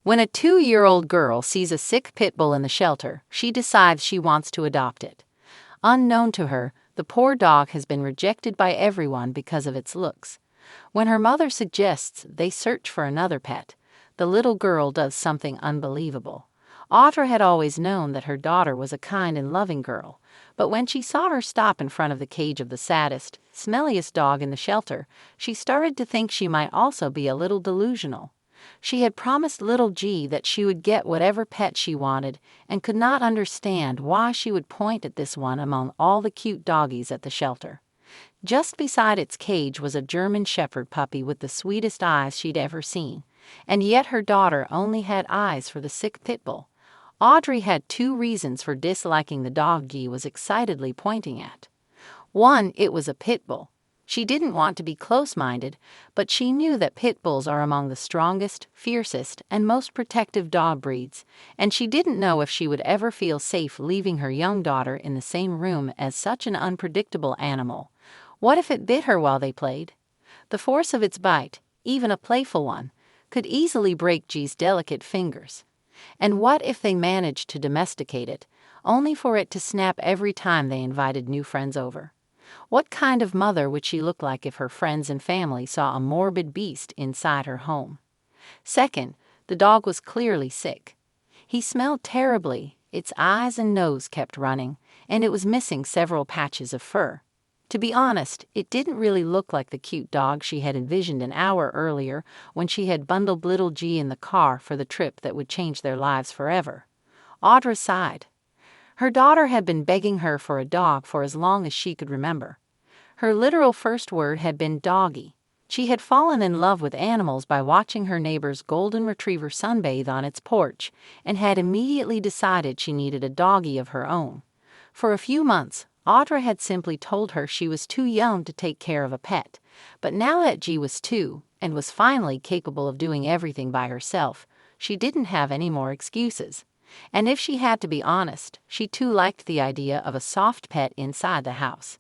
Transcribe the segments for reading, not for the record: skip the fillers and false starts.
When a 2-year-old girl sees a sick pit bull in the shelter, she decides she wants to adopt it. Unknown to her, the poor dog has been rejected by everyone because of its looks. When her mother suggests they search for another pet, the little girl does something unbelievable. Audra had always known that her daughter was a kind and loving girl, but when she saw her stop in front of the cage of the saddest, smelliest dog in the shelter, she started to think she might also be a little delusional. She had promised little G that she would get whatever pet she wanted and could not understand why she would point at this one among all the cute doggies at the shelter. Just beside its cage was a German Shepherd puppy with the sweetest eyes she'd ever seen, and yet her daughter only had eyes for the sick pit bull. Audrey had 2 reasons for disliking the dog G was excitedly pointing at. 1, it was a pit bull. She didn't want to be close-minded, but she knew that pit bulls are among the strongest, fiercest, and most protective dog breeds, and she didn't know if she would ever feel safe leaving her young daughter in the same room as such an unpredictable animal. What if it bit her while they played? The force of its bite, even a playful one, could easily break G's delicate fingers. And what if they managed to domesticate it, only for it to snap every time they invited new friends over? What kind of mother would she look like if her friends and family saw a morbid beast inside her home? Second, the dog was clearly sick. He smelled terribly, its eyes and nose kept running, and it was missing several patches of fur. To be honest, it didn't really look like the cute dog she had envisioned an hour earlier when she had bundled little G in the car for the trip that would change their lives forever. Audra sighed. Her daughter had been begging her for a dog for as long as she could remember. Her literal first word had been doggy. She had fallen in love with animals by watching her neighbor's golden retriever sunbathe on its porch and had immediately decided she needed a doggy of her own. For a few months, Audra had simply told her she was too young to take care of a pet, but now that G was 2 and was finally capable of doing everything by herself, she didn't have any more excuses. And if she had to be honest, she too liked the idea of a soft pet inside the house.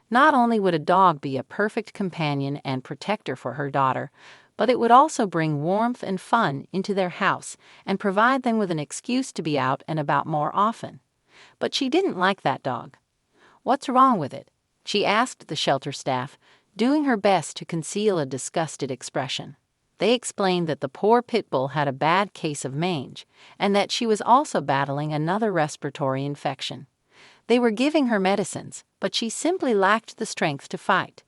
Not only would a dog be a perfect companion and protector for her daughter, but it would also bring warmth and fun into their house and provide them with an excuse to be out and about more often. But she didn't like that dog. "What's wrong with it?" she asked the shelter staff, doing her best to conceal a disgusted expression. They explained that the poor pit bull had a bad case of mange, and that she was also battling another respiratory infection. They were giving her medicines, but she simply lacked the strength to fight.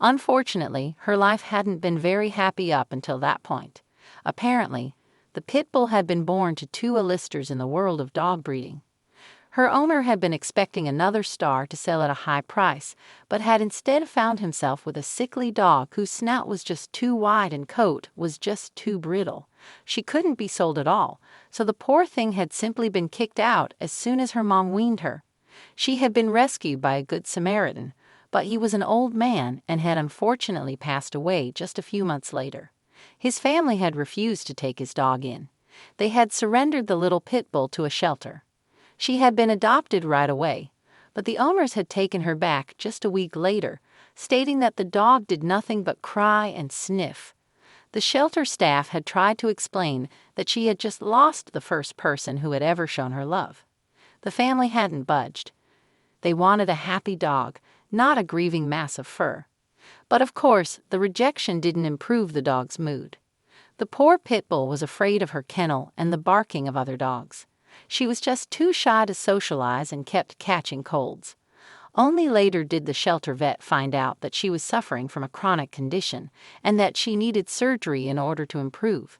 Unfortunately, her life hadn't been very happy up until that point. Apparently, the pit bull had been born to 2 A-listers in the world of dog breeding. Her owner had been expecting another star to sell at a high price, but had instead found himself with a sickly dog whose snout was just too wide and coat was just too brittle. She couldn't be sold at all, so the poor thing had simply been kicked out as soon as her mom weaned her. She had been rescued by a good Samaritan, but he was an old man and had unfortunately passed away just a few months later. His family had refused to take his dog in. They had surrendered the little pit bull to a shelter. She had been adopted right away, but the owners had taken her back just a week later, stating that the dog did nothing but cry and sniff. The shelter staff had tried to explain that she had just lost the first person who had ever shown her love. The family hadn't budged. They wanted a happy dog, not a grieving mass of fur. But of course, the rejection didn't improve the dog's mood. The poor pit bull was afraid of her kennel and the barking of other dogs. She was just too shy to socialize and kept catching colds. Only later did the shelter vet find out that she was suffering from a chronic condition and that she needed surgery in order to improve.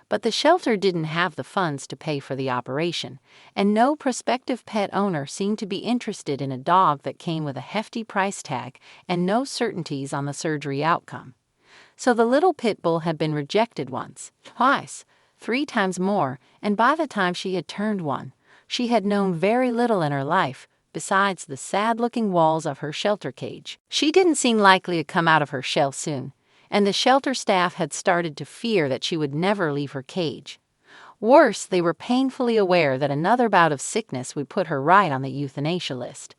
But the shelter didn't have the funds to pay for the operation, and no prospective pet owner seemed to be interested in a dog that came with a hefty price tag and no certainties on the surgery outcome. So the little pit bull had been rejected once, twice, 3 times more, and by the time she had turned 1, she had known very little in her life besides the sad-looking walls of her shelter cage. She didn't seem likely to come out of her shell soon, and the shelter staff had started to fear that she would never leave her cage. Worse, they were painfully aware that another bout of sickness would put her right on the euthanasia list.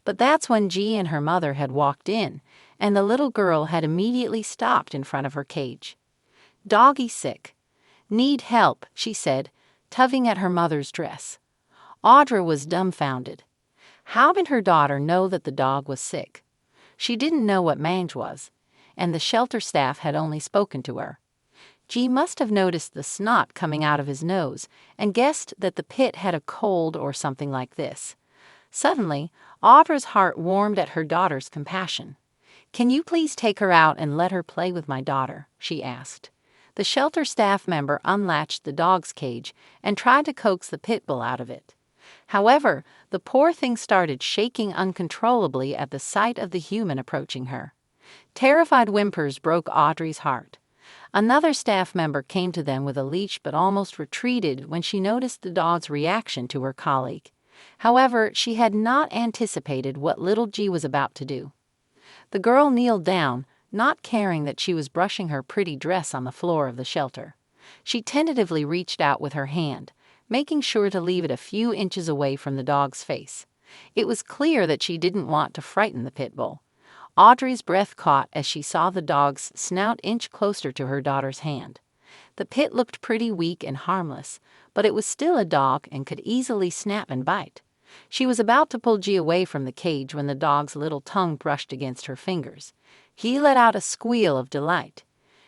But that's when G and her mother had walked in, and the little girl had immediately stopped in front of her cage. "Doggy sick. "Need help," she said, tugging at her mother's dress. Audra was dumbfounded. How did her daughter know that the dog was sick? She didn't know what mange was, and the shelter staff had only spoken to her. G must have noticed the snot coming out of his nose and guessed that the pit had a cold or something like this. Suddenly, Audra's heart warmed at her daughter's compassion. "Can you please take her out and let her play with my daughter?" she asked. The shelter staff member unlatched the dog's cage and tried to coax the pit bull out of it. However, the poor thing started shaking uncontrollably at the sight of the human approaching her. Terrified whimpers broke Audrey's heart. Another staff member came to them with a leash but almost retreated when she noticed the dog's reaction to her colleague. However, she had not anticipated what little G was about to do. The girl kneeled down, not caring that she was brushing her pretty dress on the floor of the shelter. She tentatively reached out with her hand, making sure to leave it a few inches away from the dog's face. It was clear that she didn't want to frighten the pit bull. Audrey's breath caught as she saw the dog's snout inch closer to her daughter's hand. The pit looked pretty weak and harmless, but it was still a dog and could easily snap and bite. She was about to pull G away from the cage when the dog's little tongue brushed against her fingers. He let out a squeal of delight.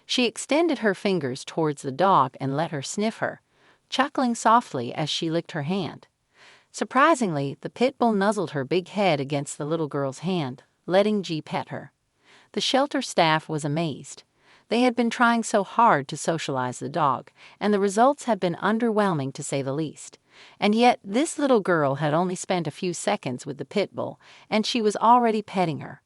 She extended her fingers towards the dog and let her sniff her, chuckling softly as she licked her hand. Surprisingly, the pit bull nuzzled her big head against the little girl's hand, letting G pet her. The shelter staff was amazed. They had been trying so hard to socialize the dog, and the results had been underwhelming to say the least. And yet, this little girl had only spent a few seconds with the pit bull, and she was already petting her.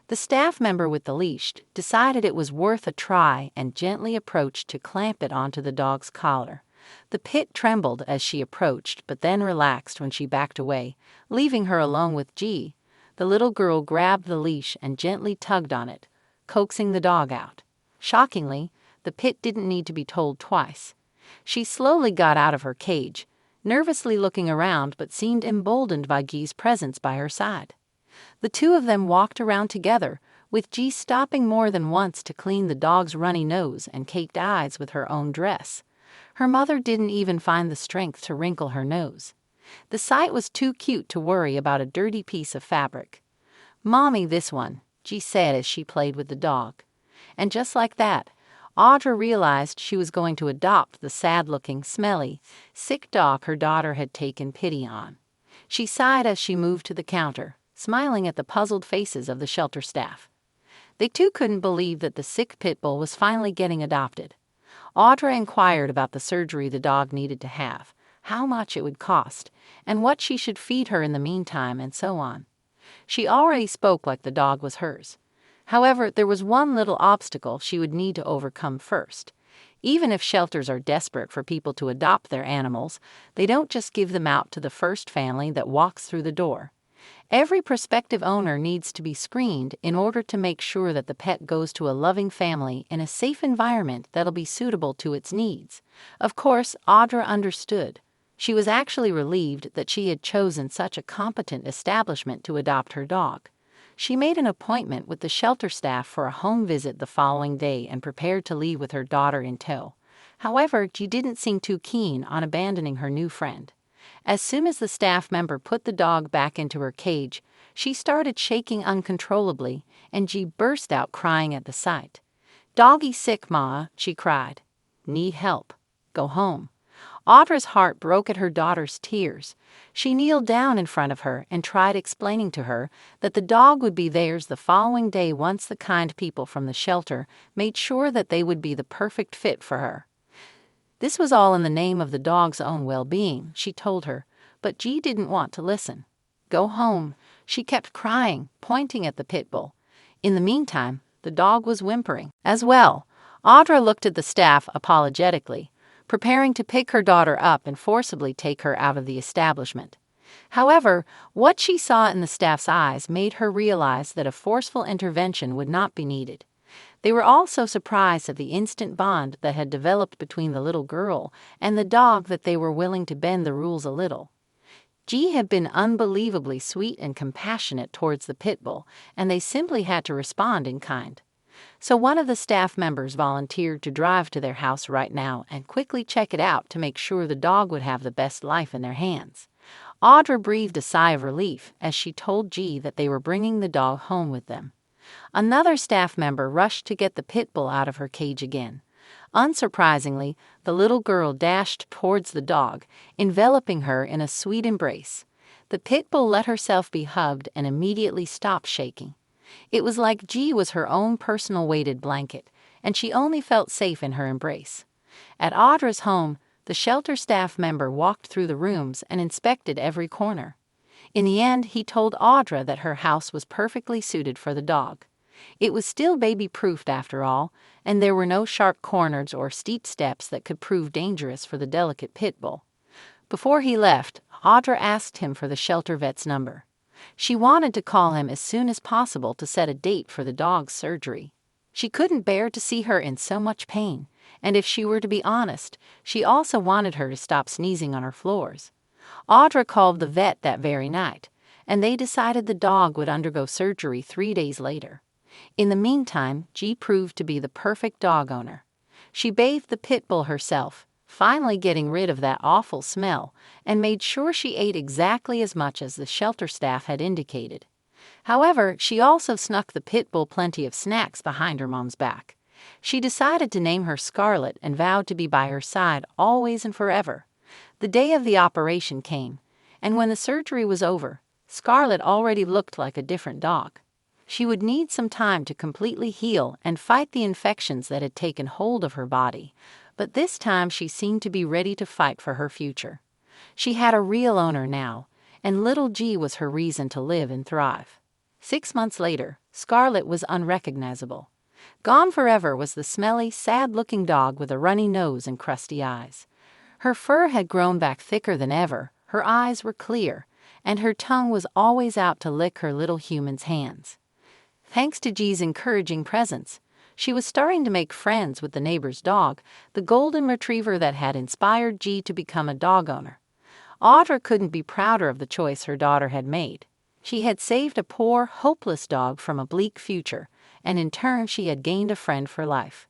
The staff member with the leash decided it was worth a try and gently approached to clamp it onto the dog's collar. The pit trembled as she approached, but then relaxed when she backed away, leaving her alone with G. The little girl grabbed the leash and gently tugged on it, coaxing the dog out. Shockingly, the pit didn't need to be told twice. She slowly got out of her cage, nervously looking around but seemed emboldened by G's presence by her side. The two of them walked around together, with G stopping more than once to clean the dog's runny nose and caked eyes with her own dress. Her mother didn't even find the strength to wrinkle her nose. The sight was too cute to worry about a dirty piece of fabric. "Mommy, this one," G said as she played with the dog. And just like that, Audra realized she was going to adopt the sad-looking, smelly, sick dog her daughter had taken pity on. She sighed as she moved to the counter, smiling at the puzzled faces of the shelter staff. They too couldn't believe that the sick pit bull was finally getting adopted. Audra inquired about the surgery the dog needed to have, how much it would cost, and what she should feed her in the meantime, and so on. She already spoke like the dog was hers. However, there was one little obstacle she would need to overcome first. Even if shelters are desperate for people to adopt their animals, they don't just give them out to the first family that walks through the door. Every prospective owner needs to be screened in order to make sure that the pet goes to a loving family in a safe environment that'll be suitable to its needs. Of course, Audra understood. She was actually relieved that she had chosen such a competent establishment to adopt her dog. She made an appointment with the shelter staff for a home visit the following day and prepared to leave with her daughter in tow. However, she didn't seem too keen on abandoning her new friend. As soon as the staff member put the dog back into her cage, she started shaking uncontrollably, and G burst out crying at the sight. "Doggy sick, Ma," she cried. "Need help. Go home." Audra's heart broke at her daughter's tears. She kneeled down in front of her and tried explaining to her that the dog would be theirs the following day once the kind people from the shelter made sure that they would be the perfect fit for her. This was all in the name of the dog's own well-being, she told her, but G didn't want to listen. "Go home," she kept crying, pointing at the pit bull. In the meantime, the dog was whimpering as well. Audra looked at the staff apologetically, preparing to pick her daughter up and forcibly take her out of the establishment. However, what she saw in the staff's eyes made her realize that a forceful intervention would not be needed. They were all so surprised at the instant bond that had developed between the little girl and the dog that they were willing to bend the rules a little. G had been unbelievably sweet and compassionate towards the pit bull, and they simply had to respond in kind. So one of the staff members volunteered to drive to their house right now and quickly check it out to make sure the dog would have the best life in their hands. Audra breathed a sigh of relief as she told G that they were bringing the dog home with them. Another staff member rushed to get the pit bull out of her cage again. Unsurprisingly, the little girl dashed towards the dog, enveloping her in a sweet embrace. The pit bull let herself be hugged and immediately stopped shaking. It was like G was her own personal weighted blanket, and she only felt safe in her embrace. At Audra's home, the shelter staff member walked through the rooms and inspected every corner. In the end, he told Audra that her house was perfectly suited for the dog. It was still baby-proofed after all, and there were no sharp corners or steep steps that could prove dangerous for the delicate pit bull. Before he left, Audra asked him for the shelter vet's number. She wanted to call him as soon as possible to set a date for the dog's surgery. She couldn't bear to see her in so much pain, and if she were to be honest, she also wanted her to stop sneezing on her floors. Audra called the vet that very night, and they decided the dog would undergo surgery 3 days later. In the meantime, G proved to be the perfect dog owner. She bathed the pit bull herself, finally getting rid of that awful smell, and made sure she ate exactly as much as the shelter staff had indicated. However, she also snuck the pit bull plenty of snacks behind her mom's back. She decided to name her Scarlet and vowed to be by her side always and forever. The day of the operation came, and when the surgery was over, Scarlet already looked like a different dog. She would need some time to completely heal and fight the infections that had taken hold of her body, but this time she seemed to be ready to fight for her future. She had a real owner now, and little G was her reason to live and thrive. 6 months later, Scarlet was unrecognizable. Gone forever was the smelly, sad-looking dog with a runny nose and crusty eyes. Her fur had grown back thicker than ever, her eyes were clear, and her tongue was always out to lick her little human's hands. Thanks to G's encouraging presence, she was starting to make friends with the neighbor's dog, the golden retriever that had inspired G to become a dog owner. Audra couldn't be prouder of the choice her daughter had made. She had saved a poor, hopeless dog from a bleak future, and in turn she had gained a friend for life.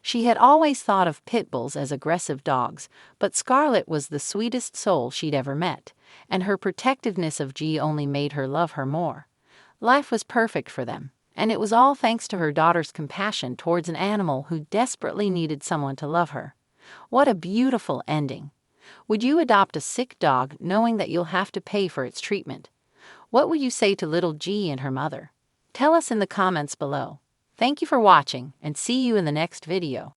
She had always thought of pit bulls as aggressive dogs, but Scarlet was the sweetest soul she'd ever met, and her protectiveness of G only made her love her more. Life was perfect for them, and it was all thanks to her daughter's compassion towards an animal who desperately needed someone to love her. What a beautiful ending! Would you adopt a sick dog knowing that you'll have to pay for its treatment? What would you say to little G and her mother? Tell us in the comments below. Thank you for watching, and see you in the next video.